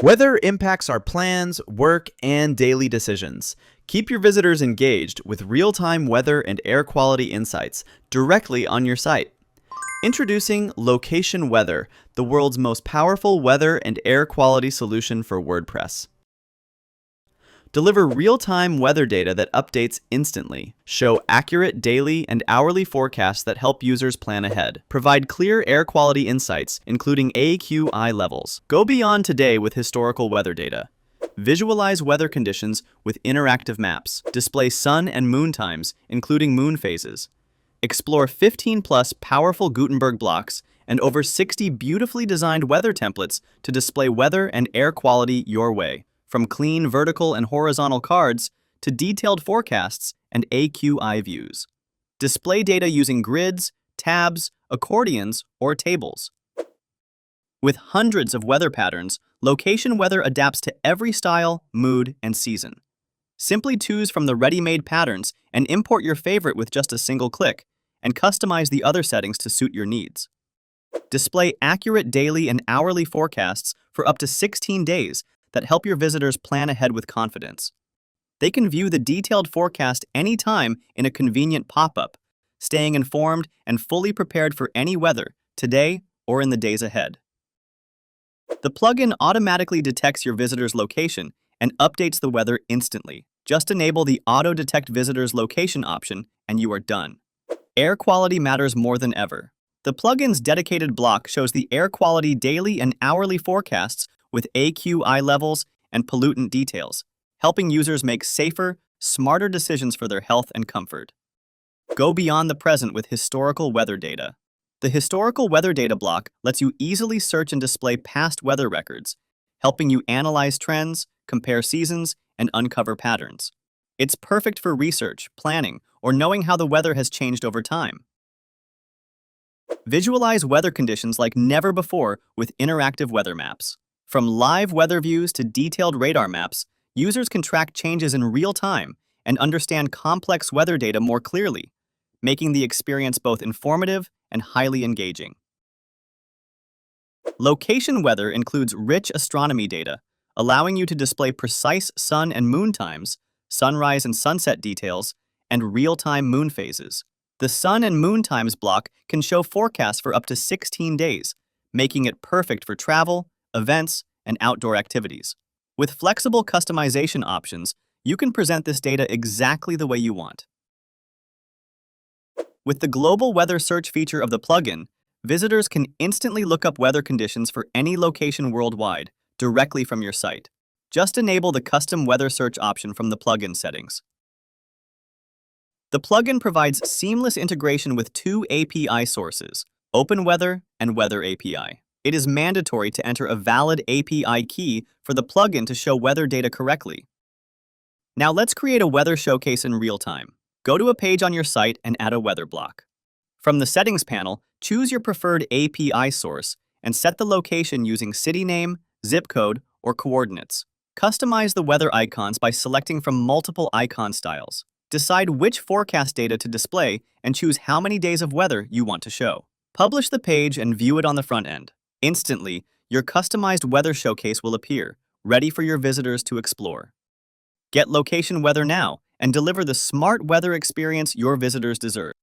Weather impacts our plans, work, and daily decisions. Keep your visitors engaged with real-time weather and air quality insights directly on your site. Introducing Location Weather, the world's most powerful weather and air quality solution for WordPress. Deliver real-time weather data that updates instantly. Show accurate daily and hourly forecasts that help users plan ahead. Provide clear air quality insights, including AQI levels. Go beyond today with historical weather data. Visualize weather conditions with interactive maps. Display sun and moon times, including moon phases. Explore 15+ powerful Gutenberg blocks and over 60 beautifully designed weather templates to display weather and air quality your way. From clean vertical and horizontal cards to detailed forecasts and AQI views. Display data using grids, tabs, accordions, or tables. With hundreds of weather patterns, Location Weather adapts to every style, mood, and season. Simply choose from the ready-made patterns and import your favorite with just a single click, and customize the other settings to suit your needs. Display accurate daily and hourly forecasts for up to 16 days that help your visitors plan ahead with confidence. They can view the detailed forecast anytime in a convenient pop-up, staying informed and fully prepared for any weather, today or in the days ahead. The plugin automatically detects your visitor's location and updates the weather instantly. Just enable the Auto Detect Visitor's Location option and you are done. Air quality matters more than ever. The plugin's dedicated block shows the air quality daily and hourly forecasts with AQI levels and pollutant details, helping users make safer, smarter decisions for their health and comfort. Go beyond the present with historical weather data. The historical weather data block lets you easily search and display past weather records, helping you analyze trends, compare seasons, and uncover patterns. It's perfect for research, planning, or knowing how the weather has changed over time. Visualize weather conditions like never before with interactive weather maps. From live weather views to detailed radar maps, users can track changes in real time and understand complex weather data more clearly, making the experience both informative and highly engaging. Location Weather includes rich astronomy data, allowing you to display precise sun and moon times, sunrise and sunset details, and real-time moon phases. The sun and moon times block can show forecasts for up to 16 days, making it perfect for travel, events, and outdoor activities. With flexible customization options, you can present this data exactly the way you want. With the global weather search feature of the plugin, visitors can instantly look up weather conditions for any location worldwide, directly from your site. Just enable the custom weather search option from the plugin settings. The plugin provides seamless integration with two API sources, OpenWeather and Weather API. It is mandatory to enter a valid API key for the plugin to show weather data correctly. Now let's create a weather showcase in real time. Go to a page on your site and add a weather block. From the Settings panel, choose your preferred API source and set the location using city name, zip code, or coordinates. Customize the weather icons by selecting from multiple icon styles. Decide which forecast data to display and choose how many days of weather you want to show. Publish the page and view it on the front end. Instantly, your customized weather showcase will appear, ready for your visitors to explore. Get Location Weather now and deliver the smart weather experience your visitors deserve.